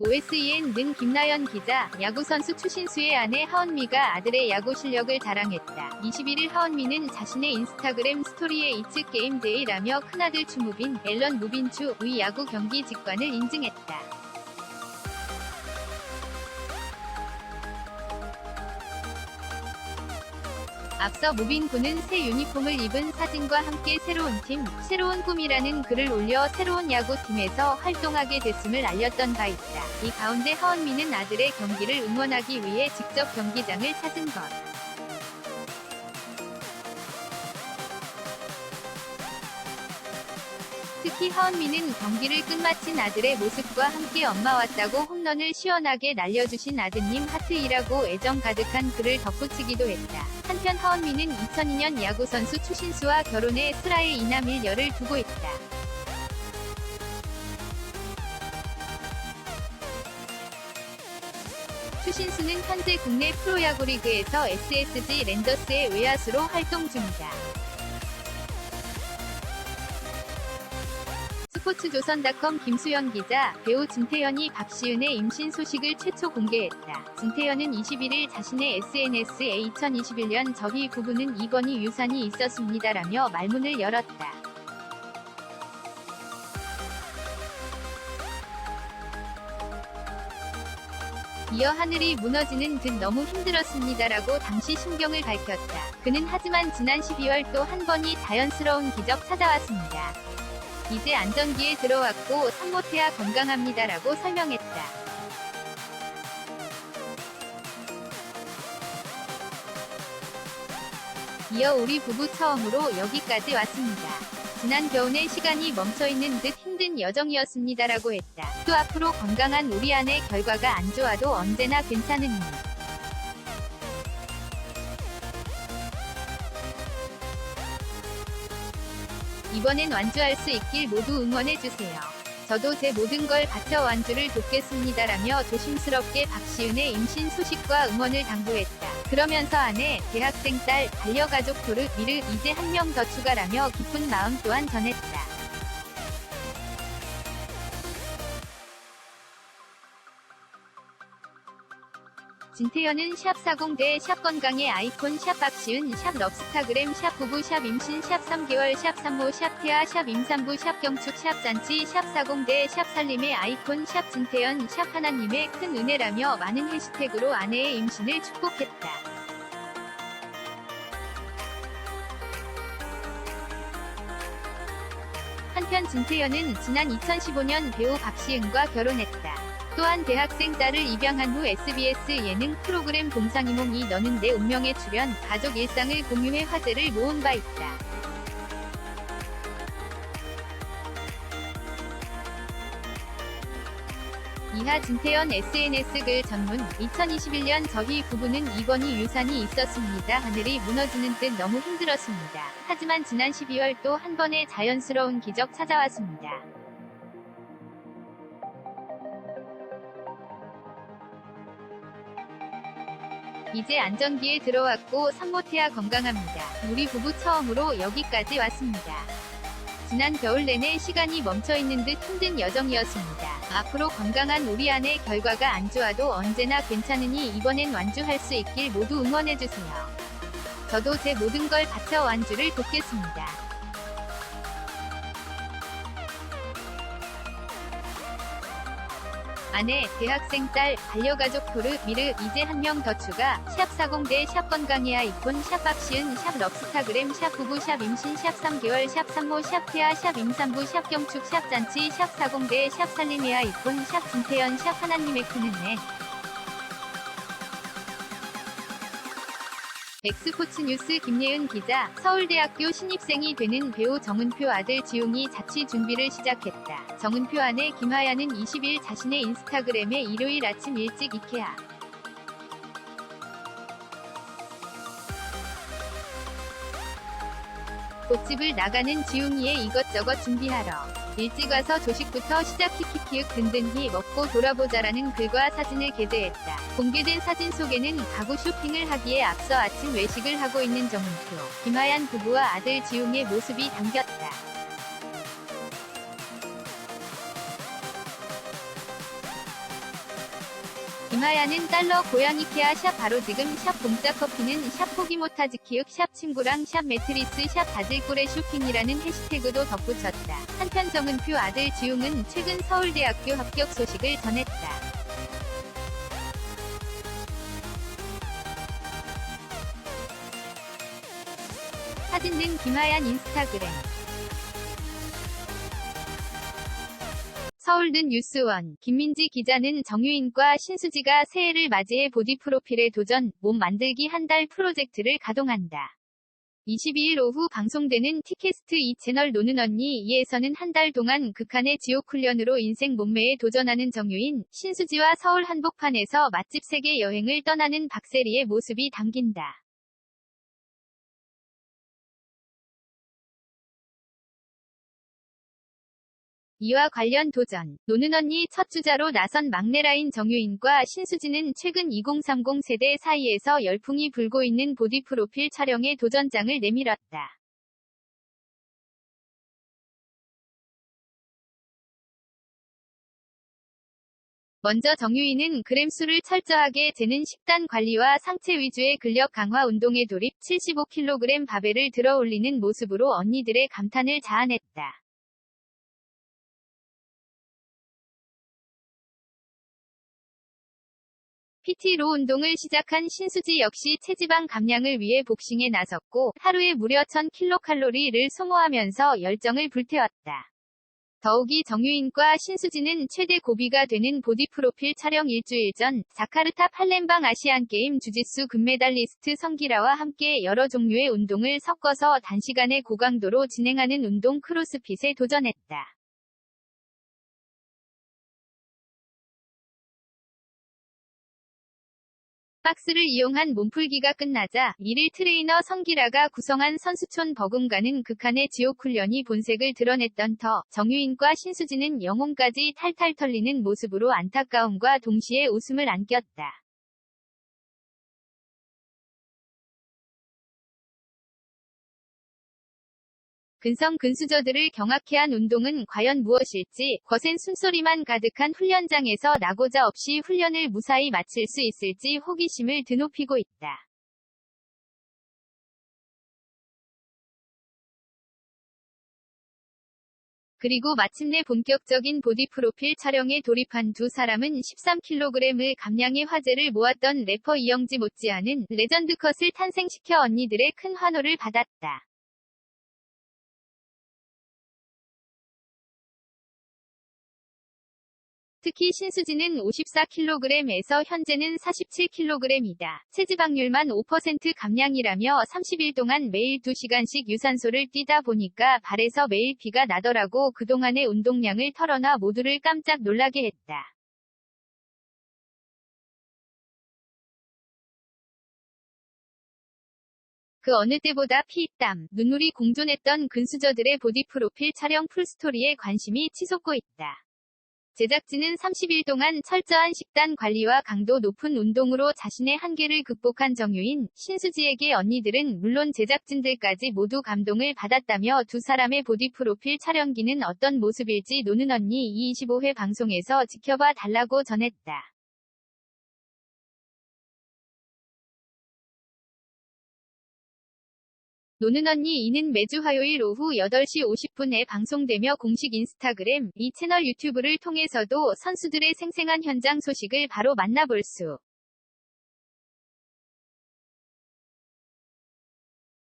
OSEN 는 김나연 기자, 야구선수 추신수의 아내 하은미가 아들의 야구 실력을 자랑했다. 21일 하은미는 자신의 인스타그램 스토리에 It's Game Day라며 큰아들 추무빈, 앨런 무빈추의 야구 경기 직관을 인증했다. 앞서 무빈 군은 새 유니폼을 입은 사진과 함께 새로운 팀, 새로운 꿈이라는 글을 올려 새로운 야구팀에서 활동하게 됐음을 알렸던 바 있다. 이 가운데 하은미는 아들의 경기를 응원하기 위해 직접 경기장을 찾은 것. 특히 하은미는 경기를 끝마친 아들의 모습과 함께 엄마 왔다고 홈런을 시원하게 날려주신 아드님 하트이라고 애정 가득한 글을 덧붙이기도 했다. 한편 하은미는 2002년 야구선수 추신수와 결혼해 슬아의 이남 1녀를 두고 있다. 추신수는 현재 국내 프로야구 리그에서 SSG 랜더스의 외야수로 활동 중이다. 스포츠조선닷컴 김수연 기자, 배우 진태현이 박시은의 임신 소식을 최초 공개했다. 진태현은 21일 자신의 SNS에 2021년 저희 부부는 이번이 유산이 있었습니다라며 말문을 열었다. 이어 하늘이 무너지는 듯 너무 힘들었습니다라고 당시 심경을 밝혔다. 그는 하지만 지난 12월 또 한 번이 자연스러운 기적 찾아왔습니다. 이제 안정기에 들어왔고 산모태아 건강합니다라고 설명했다. 이어 우리 부부 처음으로 여기까지 왔습니다. 지난 겨우내 시간이 멈춰있는 듯 힘든 여정이었습니다라고 했다. 또 앞으로 건강한 우리 아내 결과가 안 좋아도 언제나 괜찮으니. 이번엔 완주할 수 있길 모두 응원해주세요. 저도 제 모든 걸 바쳐 완주를 돕겠습니다라며 조심스럽게 박시은의 임신 소식과 응원을 당부했다. 그러면서 아내, 대학생 딸, 반려가족 토르, 미르, 이제 한 명 더 추가라며 기쁜 마음 또한 전했다. 진태현은 샵40대 샵건강의 아이콘 샵박시은 샵럽스타그램 샵부부 샵임신 샵3개월 샵산모 샵태아 샵임산부 샵경축 샵잔치 샵40대 샵살림의 아이콘 샵진태현 샵하나님의 큰 은혜라며 많은 해시태그로 아내의 임신을 축복했다. 한편 진태현은 지난 2015년 배우 박시은과 결혼했다. 또한 대학생 딸을 입양한 후 SBS 예능 프로그램 동상이몽이 너는 내 운명에 출연, 가족 일상을 공유해 화제를 모은 바 있다. 이하 진태현 SNS 글 전문, 2021년 저희 부부는 이번이 유산이 있었습니다. 하늘이 무너지는 듯 너무 힘들었습니다. 하지만 지난 12월 또 한 번의 자연스러운 기적 찾아왔습니다. 이제 안정기에 들어왔고 산모태아 건강합니다. 우리 부부 처음으로 여기까지 왔습니다. 지난 겨울 내내 시간이 멈춰있는 듯 힘든 여정이었습니다. 앞으로 건강한 우리 아내 결과가 안 좋아도 언제나 괜찮으니 이번엔 완주할 수 있길 모두 응원해주세요. 저도 제 모든 걸 바쳐 완주를 돕겠습니다. 아내, 대학생 딸, 반려가족 토르, 미르, 이제 한 명 더 추가, 샵40대 샵건강의 아이콘 샵박시은 샵럽스타그램 샵부부 샵임신 샵3개월 샵산모 샵태아 샵임산부 샵경축 샵잔치 샵40대 샵살림의 아이콘 샵진태현 샵하나님의 큰 은혜. 엑스포츠뉴스 김예은 기자, 서울대학교 신입생이 되는 배우 정은표 아들 지웅이 자취 준비를 시작했다. 정은표 아내 김하야는 20일 자신의 인스타그램에 일요일 아침 일찍 이케아 꽃집을 나가는 지웅이의 이것저것 준비하러 일찍 와서 조식부터 시작 키키키윽 든든히 먹고 돌아보자라는 글과 사진을 게재했다. 공개된 사진 속에는 가구 쇼핑을 하기에 앞서 아침 외식을 하고 있는 정은표, 김하얀 부부와 아들 지웅의 모습이 담겼다. 김하야는 달러 고양이 케아 샵 바로 지금 샵 공짜 커피는 샵 포기모타즈키윽 샵 친구랑 샵 매트리스 샵 다질꿀의 쇼핑이라는 해시태그도 덧붙였다. 한편 정은표 아들 지웅은 최근 서울대학교 합격 소식을 전했다. 사진 등 김하얀 인스타그램. 서울든 뉴스원, 김민지 기자는 정유인과 신수지가 새해를 맞이해 보디 프로필에 도전, 몸 만들기 한 달 프로젝트를 가동한다. 22일 오후 방송되는 티캐스트 2채널 노는 언니 2에서는 한 달 동안 극한의 지옥 훈련으로 인생 몸매에 도전하는 정유인, 신수지와 서울 한복판에서 맛집 세계 여행을 떠나는 박세리의 모습이 담긴다. 이와 관련 도전, 노는 언니 첫 주자로 나선 막내라인 정유인과 신수지는 최근 2030 세대 사이에서 열풍이 불고 있는 보디 프로필 촬영에 도전장을 내밀었다. 먼저 정유인은 그램수를 철저하게 재는 식단 관리와 상체 위주의 근력 강화 운동에 돌입, 75kg 바벨을 들어 올리는 모습으로 언니들의 감탄을 자아냈다. PT로 운동을 시작한 신수지 역시 체지방 감량을 위해 복싱에 나섰고, 하루에 무려 1000kcal를 소모하면서 열정을 불태웠다. 더욱이 정유인과 신수지는 최대 고비가 되는 보디 프로필 촬영 일주일 전, 자카르타 팔렘방 아시안게임 주짓수 금메달리스트 성기라와 함께 여러 종류의 운동을 섞어서 단시간에 고강도로 진행하는 운동 크로스핏에 도전했다. 박스를 이용한 몸풀기가 끝나자 1일 트레이너 성기라가 구성한 선수촌 버금가는 극한의 지옥 훈련이 본색을 드러냈던 터, 정유인과 신수지는 영혼까지 탈탈 털리는 모습으로 안타까움과 동시에 웃음을 안겼다. 근성 근수저들을 경악해 한 운동은 과연 무엇일지, 거센 숨소리만 가득한 훈련장에서 낙오자 없이 훈련을 무사히 마칠 수 있을지 호기심을 드높이고 있다. 그리고 마침내 본격적인 보디 프로필 촬영에 돌입한 두 사람은 13kg을 감량의 화제를 모았던 래퍼 이영지 못지않은 레전드 컷을 탄생시켜 언니들의 큰 환호를 받았다. 특히 신수지는 54kg에서 현재는 47kg이다. 체지방률만 5% 감량이라며 30일 동안 매일 2시간씩 유산소를 뛰다 보니까 발에서 매일 피가 나더라고. 그동안의 운동량을 털어놔 모두를 깜짝 놀라게 했다. 그 어느 때보다 피, 땀, 눈물이 공존했던 근수저들의 보디 프로필 촬영 풀스토리에 관심이 치솟고 있다. 제작진은 30일 동안 철저한 식단 관리와 강도 높은 운동으로 자신의 한계를 극복한 정유인, 신수지에게 언니들은 물론 제작진들까지 모두 감동을 받았다며 두 사람의 보디 프로필 촬영기는 어떤 모습일지 노는 언니 25회 방송에서 지켜봐 달라고 전했다. 노는 언니 이는 매주 화요일 오후 8시 50분에 방송되며 공식 인스타그램, 이 채널 유튜브를 통해서도 선수들의 생생한 현장 소식을 바로 만나볼 수